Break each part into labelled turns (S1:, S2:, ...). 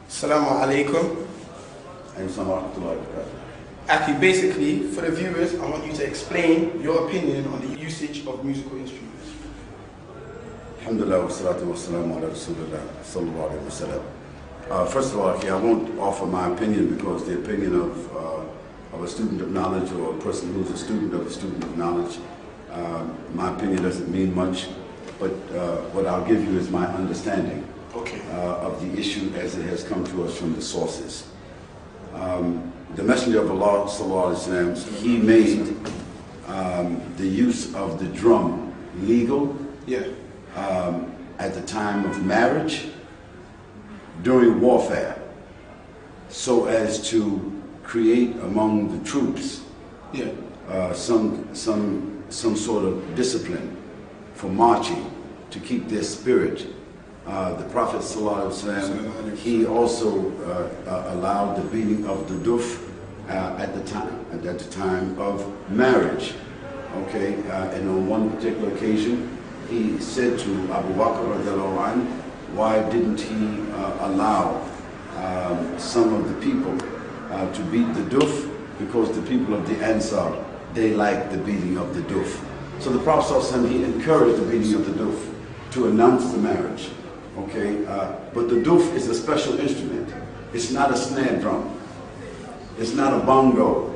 S1: Assalamu alaikum. Aki, basically, for the viewers, I want you to explain your opinion on the usage of musical instruments.
S2: Alhamdulillah wa salatu wa salamu ala Rasulullah sallallahu alayhi wa sallam. First of all, I won't offer my opinion because the opinion of a student of knowledge or a person who's a student of knowledge, my opinion doesn't mean much, but what I'll give you is my understanding of the issue as it has come to us from the sources. The Messenger of Allah sallallahu alayhi wa sallam, he made the use of the drum legal at the time of marriage, during warfare, so as to create among the troops some sort of discipline for marching, to keep their spirit. The Prophet ﷺ, he also allowed the beating of the duf at the time of marriage. Okay, and on one particular occasion, he said to Abu Bakr radiallahu anhu, why didn't he allow some of the people to beat the duf? Because the people of the Ansar, they like the beating of the duf. So the Prophet ﷺ, he encouraged the beating of the duf to announce the marriage. Okay, but the duf is a special instrument. It's not a snare drum. It's not a bongo.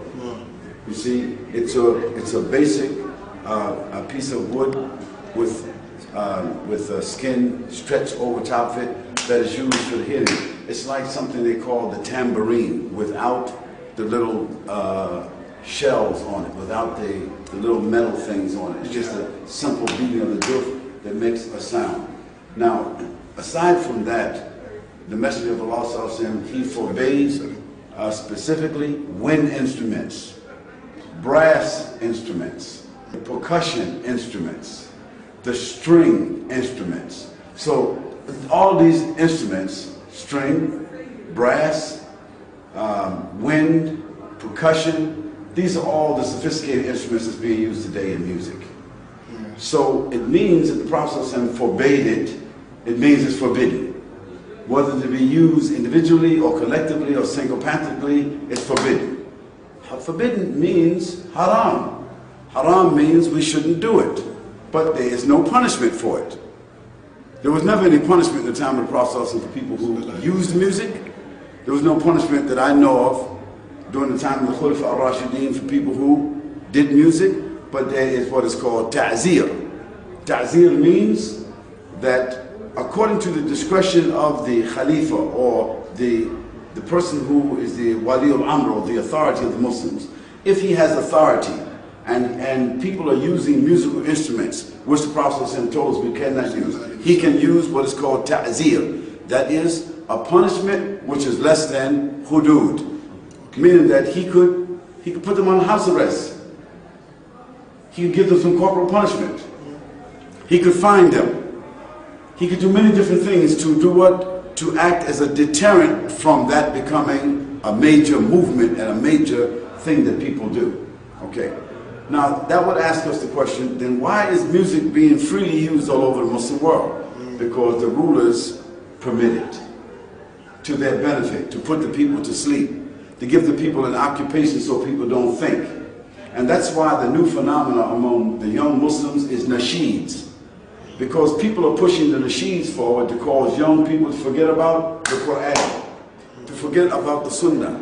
S2: You see, it's a basic a piece of wood with a skin stretched over top of it that is used for the hitting. It's like something they call the tambourine, without the little shells on it, without the little metal things on it. It's just a simple beating of the duf that makes a sound. Now, aside from that, the Messenger of Allah, he forbade specifically wind instruments, brass instruments, percussion instruments, the string instruments. So all these instruments, string, brass, wind, percussion, these are all the sophisticated instruments that's being used today in music. So it means that the Prophet forbade it. It means it's forbidden. Whether to be used individually or collectively or single-pathically, it's forbidden. Forbidden means haram. Haram means we shouldn't do it. But there is no punishment for it. There was never any punishment in the time of the Prophet for people who used music. There was no punishment that I know of during the time of the Khulafa al-Rashidin for people who did music. But there is what is called ta'zir. Ta'zir means that according to the discretion of the Khalifa or the person who is the Wali al-Amr, or the authority of the Muslims, if he has authority and people are using musical instruments, which the Prophet told us we cannot use, he can use what is called ta'zir. That is a punishment which is less than hudud, meaning that he could put them on house arrest. He could give them some corporal punishment. He could fine them. He could do many different things to do what? To act as a deterrent from that becoming a major movement and a major thing that people do. Okay. Now that would ask us the question, then why is music being freely used all over the Muslim world? Because the rulers permit it to their benefit, to put the people to sleep, to give the people an occupation so people don't think. And that's why the new phenomena among the young Muslims is nasheeds. Because people are pushing the nasheeds forward to cause young people to forget about the Quran, to forget about the Sunnah,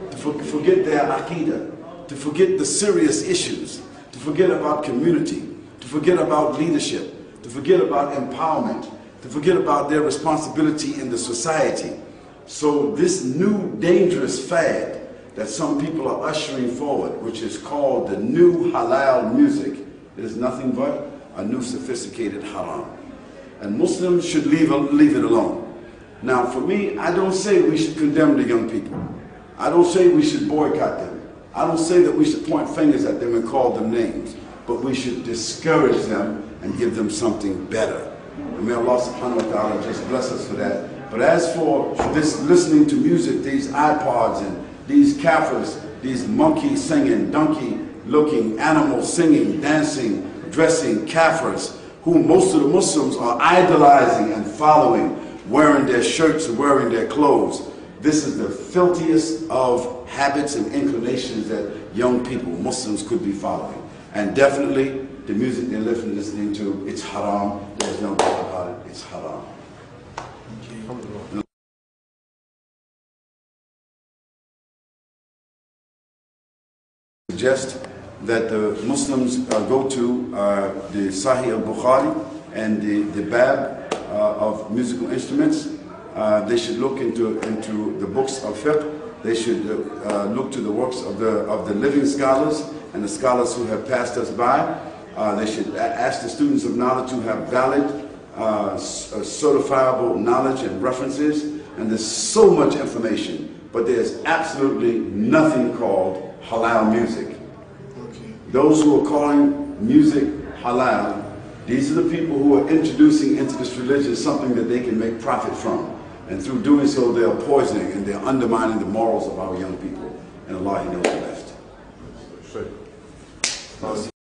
S2: to forget their Aqidah, to forget the serious issues, to forget about community, to forget about leadership, to forget about empowerment, to forget about their responsibility in the society. So this new dangerous fad that some people are ushering forward, which is called the new halal music, it is nothing but a new sophisticated haram. And Muslims should leave it alone. Now for me, I don't say we should condemn the young people. I don't say we should boycott them. I don't say that we should point fingers at them and call them names. But we should discourage them and give them something better. And may Allah subhanahu wa ta'ala just bless us for that. But as for this listening to music, these iPods and these kafirs, these monkeys singing, donkey looking, animals singing, dancing, dressing, kafirs, who most of the Muslims are idolizing and following, wearing their shirts and wearing their clothes. This is the filthiest of habits and inclinations that young people, Muslims, could be following. And definitely, the music they're listening to, it's haram. There's no doubt about it. It's haram. Suggest that the Muslims go to the Sahih al-Bukhari and the Bab of musical instruments. They should look into the books of fiqh. They should look to the works of the living scholars and the scholars who have passed us by. They should ask the students of knowledge who have valid, certifiable knowledge and references. And there's so much information, but there's absolutely nothing called halal music. Those who are calling music halal, these are the people who are introducing into this religion something that they can make profit from. And through doing so, they are poisoning and they're undermining the morals of our young people. And Allah, He knows the best.